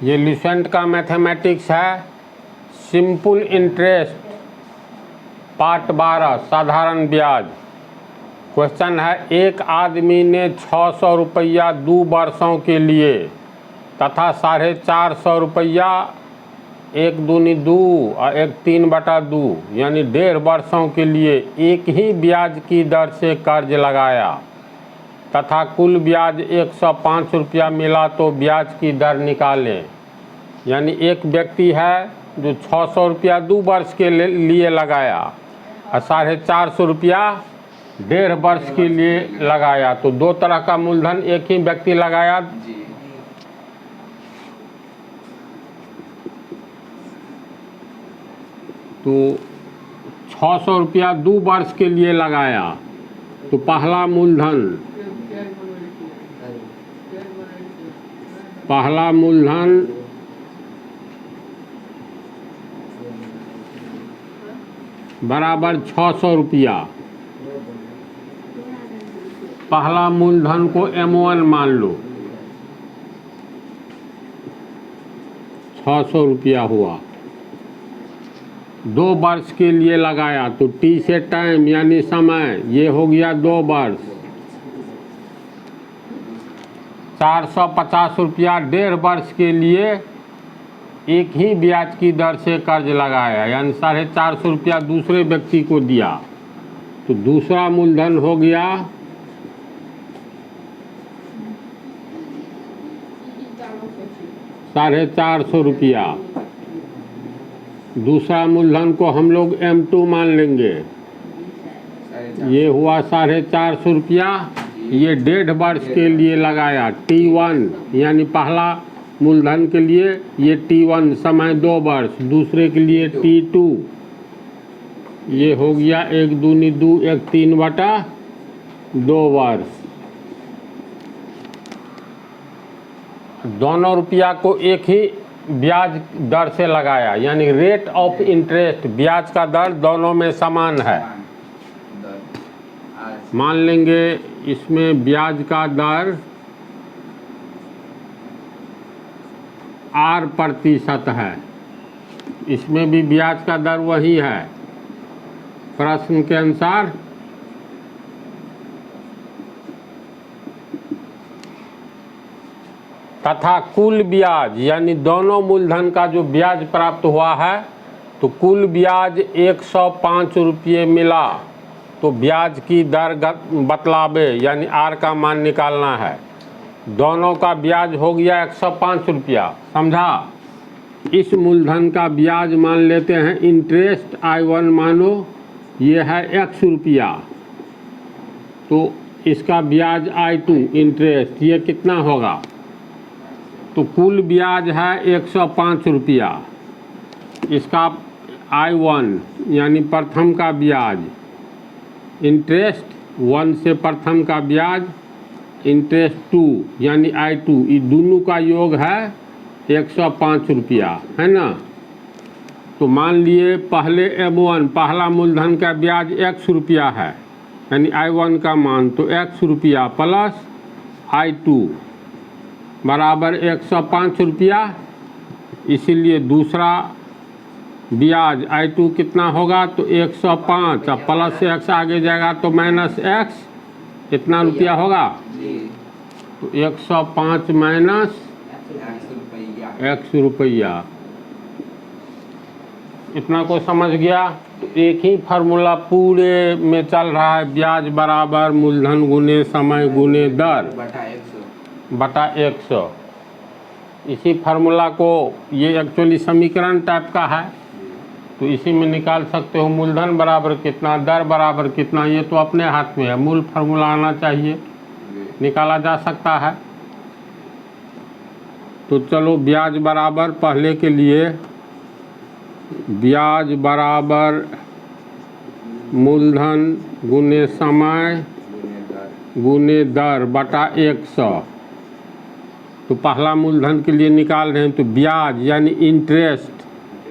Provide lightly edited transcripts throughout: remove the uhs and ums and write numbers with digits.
ये लुसेंट का मैथमेटिक्स है, सिंपल इंटरेस्ट पार्ट 12 साधारण ब्याज। क्वेश्चन है, एक आदमी ने 600 रुपया 2 वर्षों के लिए तथा 450 रुपया 1 दूनी 2 और 1 3/2 यानी 1.5 वर्षों के लिए एक ही ब्याज की दर से कर्ज लगाया तथा कुल ब्याज 105 रुपया मिला तो ब्याज की दर निकालें। यानी एक व्यक्ति है जो 600 रुपया 2 वर्ष के लिए लगाया और 450 रुपया 1.5 वर्ष के लिए लगाया, तो दो तरह का मूलधन एक ही व्यक्ति लगाया। तो 600 रुपया 2 वर्ष के लिए लगाया, तो पहला मूलधन बराबर 600 रुपया। पहला मूलधन को M1 मान लो, 600 रुपया हुआ। 2 वर्ष के लिए लगाया तो T से टाइम यानी समय, ये हो गया 2 वर्ष। 450 रुपया 1.5 वर्ष के लिए एक ही ब्याज की दर से कर्ज लगाया, यानी 450 रुपया दूसरे व्यक्ति को दिया, तो दूसरा मूलधन हो गया 450 रुपया। दूसरा मूलधन को हम लोग M2 मान लेंगे, ये हुआ 450 रुपया। ये 1.5 वर्ष के लिए लगाया T1, यानी पहला मूलधन के लिए ये T1 समय 2 वर्ष, दूसरे के लिए T2, ये हो गया 1 दूनी 2 1 3/2 वर्ष। दोनों रुपया को एक ही ब्याज दर से लगाया, यानी रेट ऑफ इंटरेस्ट ब्याज का दर दोनों में समान है। मान लेंगे इसमें ब्याज का दर R% है, इसमें भी ब्याज का दर वही है प्रश्न के अनुसार। तथा कुल ब्याज यानी दोनों मूलधन का जो ब्याज प्राप्त हुआ है, तो कुल ब्याज 105 रुपये मिला तो ब्याज की दर बतलावे, यानी R का मान निकालना है। दोनों का ब्याज हो गया 105 रुपया, समझा। इस मूलधन का ब्याज मान लेते हैं इंटरेस्ट I1 मानो ये है X रुपया, तो इसका ब्याज I2 इंटरेस्ट ये कितना होगा, तो कुल ब्याज है 105 रुपया। इसका I1 यानी प्रथम का ब्याज, इंटरेस्ट 1 से प्रथम का ब्याज, इंटरेस्ट 2 यानी I2, ये दोनों का योग है 105 रुपया, है ना। तो मान लिए पहले M1 पहला मूलधन का ब्याज X रुपया है, यानी I1 का मान, तो X रुपया प्लस I2 बराबर 105 रुपया। इसीलिए दूसरा ब्याज I2 कितना होगा, तो 105, अब प्लस से X आगे जाएगा तो माइनस X, कितना रुपया होगा, तो 105 माइनस X रुपया। इतना को समझ गया। तो एक ही फार्मूला पूरे में चल रहा है, ब्याज बराबर मूलधन गुने समय गुने दर बटा 100। इसी फार्मूला को, ये एक्चुअली समीकरण टाइप का है, तो इसी में निकाल सकते हो मूलधन बराबर कितना, दर बराबर कितना, ये तो अपने हाथ में है। मूल फार्मूला आना चाहिए, निकाला जा सकता है। तो चलो ब्याज बराबर पहले के लिए ब्याज बराबर मूलधन गुने समय गुने दर बटा 100। तो पहला मूलधन के लिए निकाल रहे हैं, तो ब्याज यानी इंटरेस्ट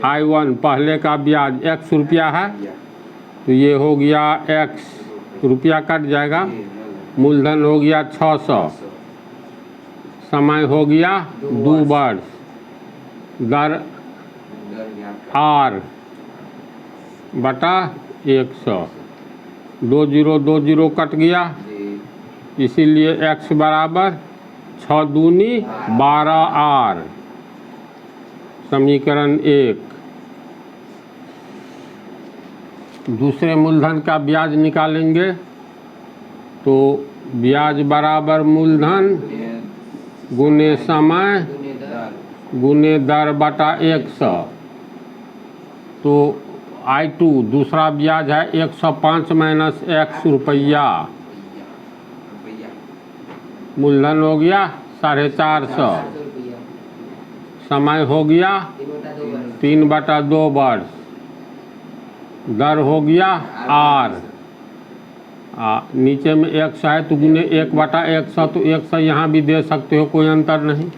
I1 पहले का ब्याज X रुपया है, तो ये हो गया X रुपया कट जाएगा, मूलधन हो गया 600, समय हो गया 2 वर्ष, दर R बटा 100। 2 0 2 0 कट गया, इसीलिए x बराबर 6 दूनी 12R। समीकरण 1। दूसरे मूलधन का ब्याज निकालेंगे तो ब्याज बराबर मूलधन गुने समय गुने दर बटा 100। तो I2 दूसरा ब्याज है 105 माइनस x रुपया। मूलधन हो गया 450। समय हो गया 3/2 वर्ष। दर हो गया R। नीचे में 100 है तो गुने 1/100, तो 100 यहाँ भी दे सकते हो, कोई अंतर नहीं।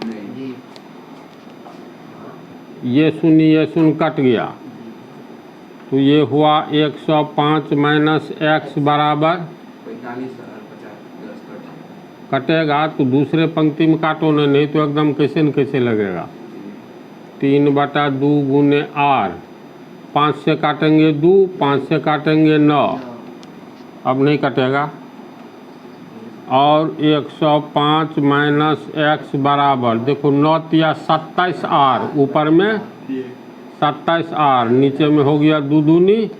ये शून्य कट गया, तो ये हुआ 105 माइनस x बराबर 45। कटेगा तो दूसरे पंक्ति में काटो ना, नहीं तो एकदम कैसे न कैसे लगेगा। 3/2 गुने R। 5 से काटेंगे 2, 5 से काटेंगे 9, अब नहीं कटेगा। और 105 माइनस x बराबर, देखो 9 तिया 27R, ऊपर में 27R, नीचे में हो गया 2 दूनी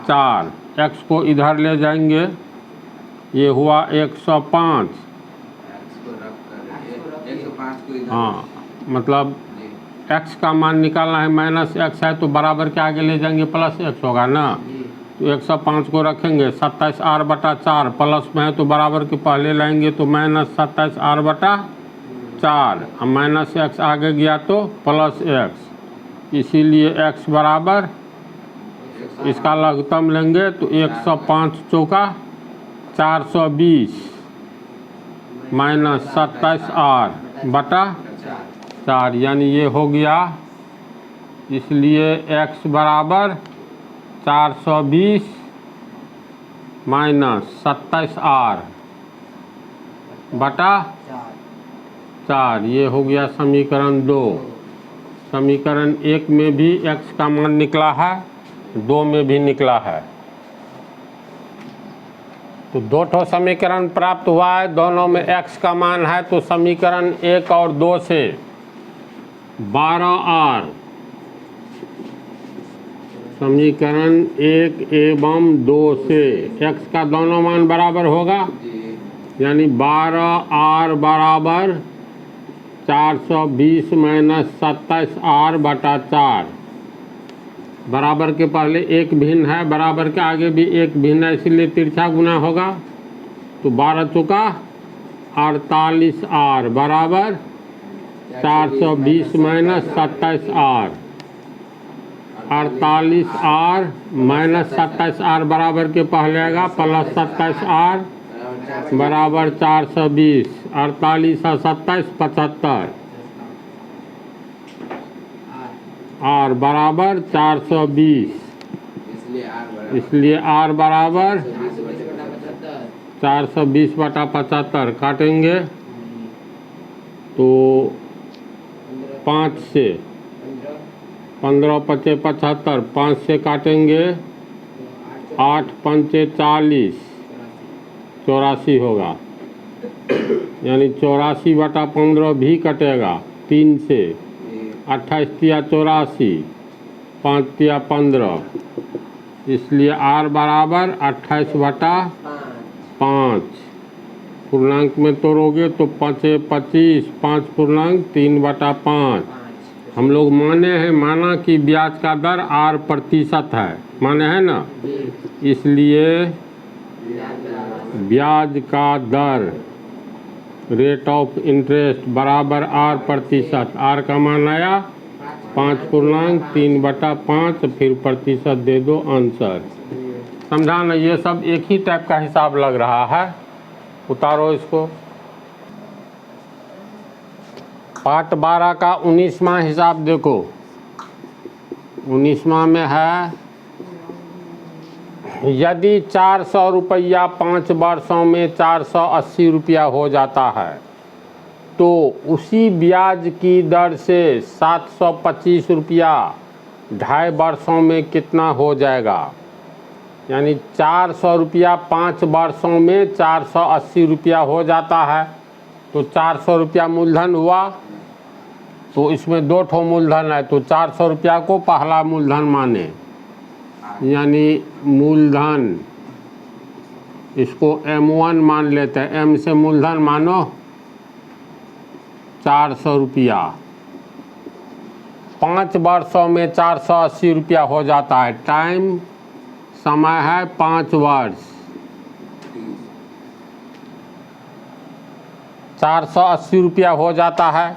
4। x को इधर ले जाएंगे, ये हुआ 105। हाँ, मतलब x का मान निकालना है, माइनस x है तो बराबर के आगे ले जाएंगे प्लस x होगा ना। तो 105 को रखेंगे 27R बटा 4, प्लस में है तो बराबर के पहले लाएंगे तो माइनस 27R बटा 4। अब माइनस x आगे गया तो प्लस x, इसीलिए x बराबर, इसका लघुत्तम लेंगे तो 105 चौका 420 माइनस 27R बटा 4, यानी ये हो गया। इसलिए x बराबर 420 माइनस 27R बटा 4, ये हो गया समीकरण 2। समीकरण 1 में भी x का मान निकला है, 2 में भी निकला है। तो 2 ठो समीकरण प्राप्त हुआ है, दोनों में x का मान है। तो समीकरण 1 और 2 से 12R, समीकरण 1 एवं 2 से x का दोनों मान बराबर होगा, यानी 12R बराबर 420 माइनस 27R बटा 4। बराबर के पहले एक भिन्न है, बराबर के आगे भी एक भिन्न है, इसलिए तिरछा गुना होगा। तो 12 चौका 48R बराबर 420 minus 27R। 48R minus 27R बराबर के पहले आएगा प्लस 27R बराबर 420। 48 और 27 75। R बराबर 420, इसलिए R बराबर 420 बटा 75। काटेंगे तो 5 से 15 पचे 75, 5 से काटेंगे 8 पंचे 40, 84 होगा, यानी 84 बटा 15 भी कटेगा। 3 से 28 तिया 84, 5 तिया 15, इसलिए R बराबर 28 बटा 5। पूर्णांक में तोड़ोगे तो 5 25, 5 पूर्णांक 3 बटा 5। हम लोग माना कि ब्याज का दर R% है, माने है ना, इसलिए ब्याज का दर रेट ऑफ इंटरेस्ट बराबर R%। R का मान आया 5 पूर्णांक 3 बटा 5, फिर प्रतिशत दे दो आंसर। समझा ना, ये सब एक ही टाइप का हिसाब लग रहा है। उतारो इसको। पार्ट 12 का 19वां हिसाब देखो। 19वां में है, यदि 400 रुपया 5 वर्षों में 480 रुपया हो जाता है तो उसी ब्याज की दर से 725 रुपया 2.5 वर्षों में कितना हो जाएगा? यानी 400 रुपया 5 वर्षों में 480 रुपया हो जाता है। तो 400 रुपया मूलधन हुआ, तो इसमें 2 ठो मूलधन है, तो 400 रुपया को पहला मूलधन माने, यानी मूलधन इसको M1 मान लेते हैं। M से मूलधन मानो 400 रुपया। 5 वर्षों में 480 रुपया हो जाता है। टाइम समय है 5 वर्ष। 480 रुपया हो जाता है।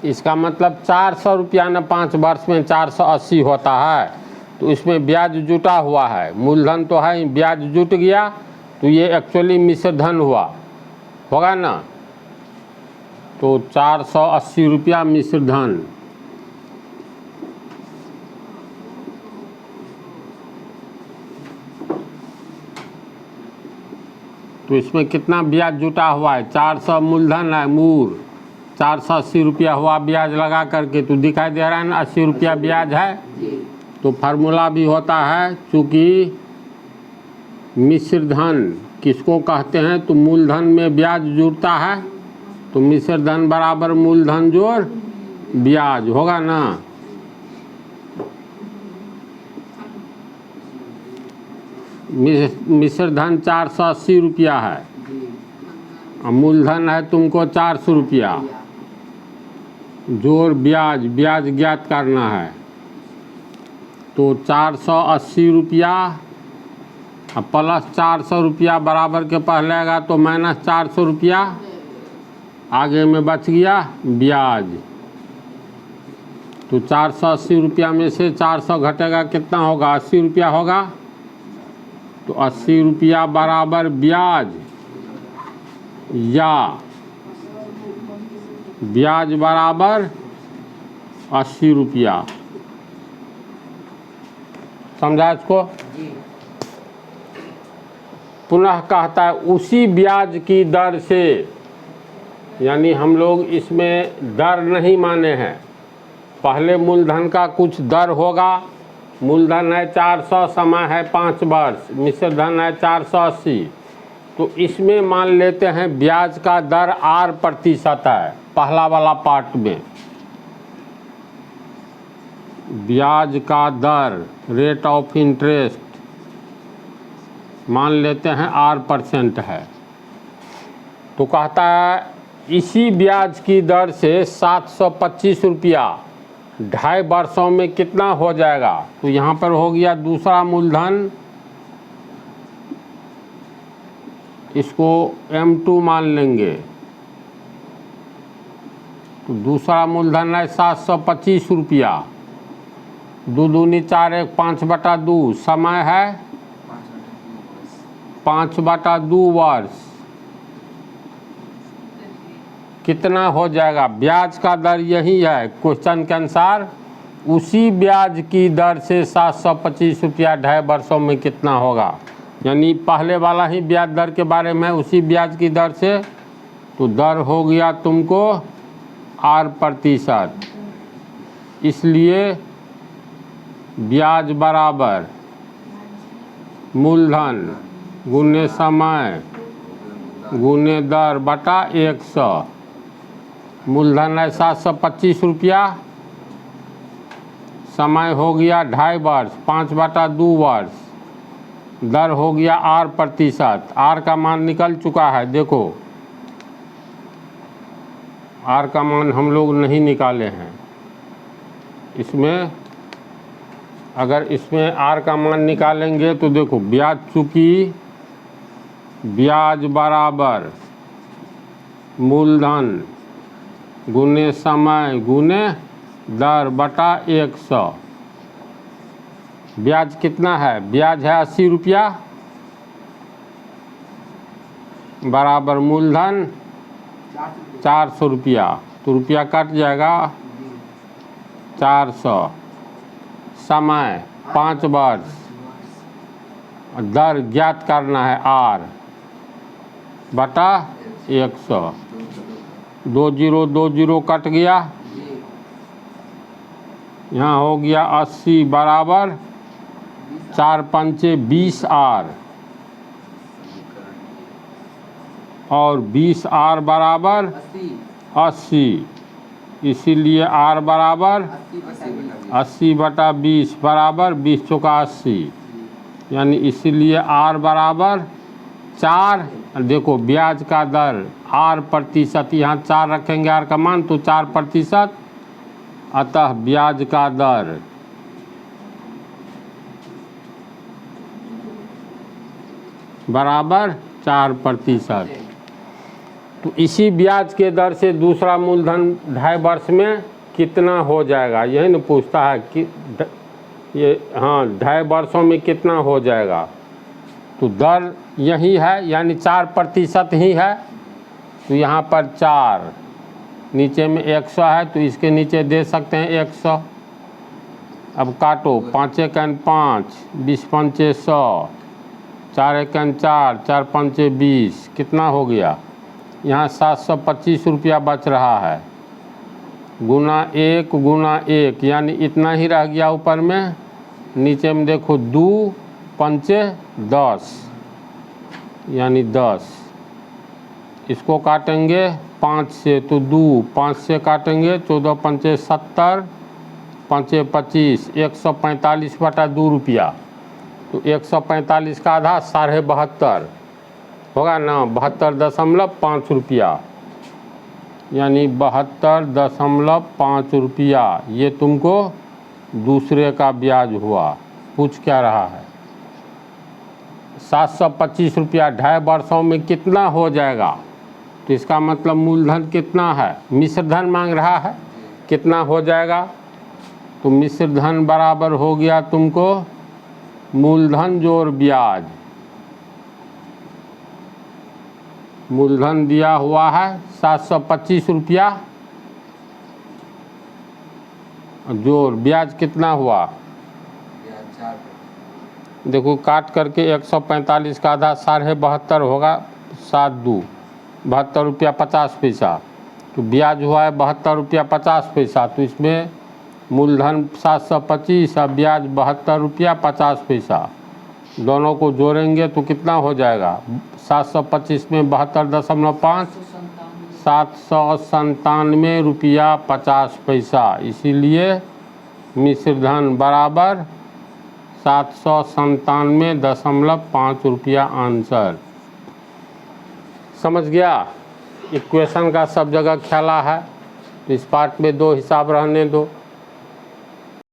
इसका मतलब 400 रुपया न 5 वर्ष में 480 होता है। तो इसमें ब्याज जुटा हुआ है, मूलधन तो है, ब्याज जुट गया, तो ये एक्चुअली मिश्र धन हुआ, होगा ना। तो 480 रुपया मिश्र धन। तो इसमें कितना ब्याज जुटा हुआ है? 400 मूलधन है, मूर 480 रुपया हुआ ब्याज लगा करके, तो दिखाई दे रहा है ना 80 रुपया ब्याज है। तो फार्मूला भी होता है, चूँकि मिश्र धन किसको कहते हैं, तो मूलधन में ब्याज जुड़ता है, तो मिश्र धन बराबर मूलधन जोड़ ब्याज होगा ना। मिश्र धन 480 रुपया है और मूलधन है तुमको 400 रुपया, जोड़ ब्याज, ब्याज ज्ञात करना है। तो 480 रुपया प्लस 400 रुपया बराबर के पहले आएगा तो माइनस 400 रुपया, आगे में बच गया ब्याज। तो 480 रुपया में से 400 घटेगा, कितना होगा? 80 रुपया होगा। तो 80 रुपया बराबर ब्याज, या ब्याज बराबर 80 रुपया। समझा इसको? पुनः कहता है उसी ब्याज की दर से, यानी हम लोग इसमें दर नहीं माने हैं। पहले मूलधन का कुछ दर होगा, मूलधन है 400, समय है 5 वर्ष, मिश्र धन है 480। तो इसमें मान लेते हैं ब्याज का दर R% है, पहला वाला पार्ट में ब्याज का दर, रेट ऑफ इंटरेस्ट मान लेते हैं R% है। तो कहता है इसी ब्याज की दर से 725 रुपया 2.5 वर्षों में कितना हो जाएगा? तो यहाँ पर हो गया दूसरा मूलधन, इसको M2 मान लेंगे। तो दूसरा मूलधन है 725 रुपया, 2 दूनी 4 1 5/2, समय है 5/2 वर्ष। कितना हो जाएगा? ब्याज का दर यही है क्वेश्चन के अनुसार, उसी ब्याज की दर से 725 रुपया 2.5 वर्षों में कितना होगा। यानी पहले वाला ही ब्याज दर के बारे में, उसी ब्याज की दर से। तो दर हो गया तुमको R%, इसलिए ब्याज बराबर मूलधन गुने समय गुने दर बटा 100। मूलधन है 725 रुपया, समय हो गया 2.5 वर्ष, 5/2 वर्ष, दर हो गया R%। R का मान निकल चुका है, देखो R का मान हम लोग नहीं निकाले हैं इसमें। अगर इसमें R का मान निकालेंगे तो देखो ब्याज, चूँकि ब्याज बराबर मूलधन गुने समय गुने दर बटा 100। ब्याज कितना है? ब्याज है 80 रुपया बराबर मूलधन 400 रुपया। तो रुपया कट जाएगा 400, समय 5 वर्ष, दर ज्ञात करना है R बटा 100। दो जीरो कट गया, यहाँ हो गया 80 बराबर 4 पंचे 20 आर, और 20 आर बराबर 80, इसीलिए आर बराबर 80/20 बराबर 20 चौका 80, यानी इसीलिए आर बराबर 4। देखो ब्याज का दर आर प्रतिशत, यहाँ 4 रखेंगे आर का मान तो 4%, अतः ब्याज का दर बराबर 4%। तो इसी ब्याज के दर से दूसरा मूलधन 2.5 वर्ष में कितना हो जाएगा, यही न पूछता है कि ये, हाँ 2.5 वर्षों में कितना हो जाएगा। तो दर यही है, यानी 4% ही है, तो यहाँ पर 4, नीचे में 100 है तो इसके नीचे दे सकते हैं 100। अब काटो, 5 एकन 5, 20 पंचे 100, 4 एकन 4, 4 पंचे 20, कितना हो गया, यहाँ 725 रुपया बच रहा है, गुना 1, यानी इतना ही रह गया ऊपर में। नीचे में देखो 2 पंचे 10, यानी 10, इसको काटेंगे 5 से तो 2, 5 से काटेंगे 14 पंचे 70, पंचे 25, 145/2 रुपया। तो 145 का आधा 72.5 होगा ना, 72.5 रुपया, यानी 72.5 रुपया, ये तुमको दूसरे का ब्याज हुआ। पूछ क्या रहा है, 725 रुपया 2.5 वर्षों में कितना हो जाएगा, तो इसका मतलब मूलधन कितना है, मिश्र धन मांग रहा है, कितना हो जाएगा। तो मिश्र धन बराबर हो गया तुमको मूलधन जोड़ ब्याज, मूलधन दिया हुआ है 725 रुपया, जोड़ ब्याज कितना हुआ, देखो काट करके 145 का आधा 72.5 होगा, 7×2 72 रुपया 50 पैसा, तो ब्याज हुआ है 72 रुपया 50 पैसा। तो इसमें मूलधन 725 और ब्याज 72 रुपया 50 पैसा, दोनों को जोड़ेंगे तो कितना हो जाएगा, 725 में 72.5, 797 रुपया 50 पैसा, इसीलिए मिश्र धन बराबर 797.5 रुपया आंसर। समझ गया, इक्वेशन का सब जगह ख्याला है, इस पार्ट में 2 हिसाब रहने दो।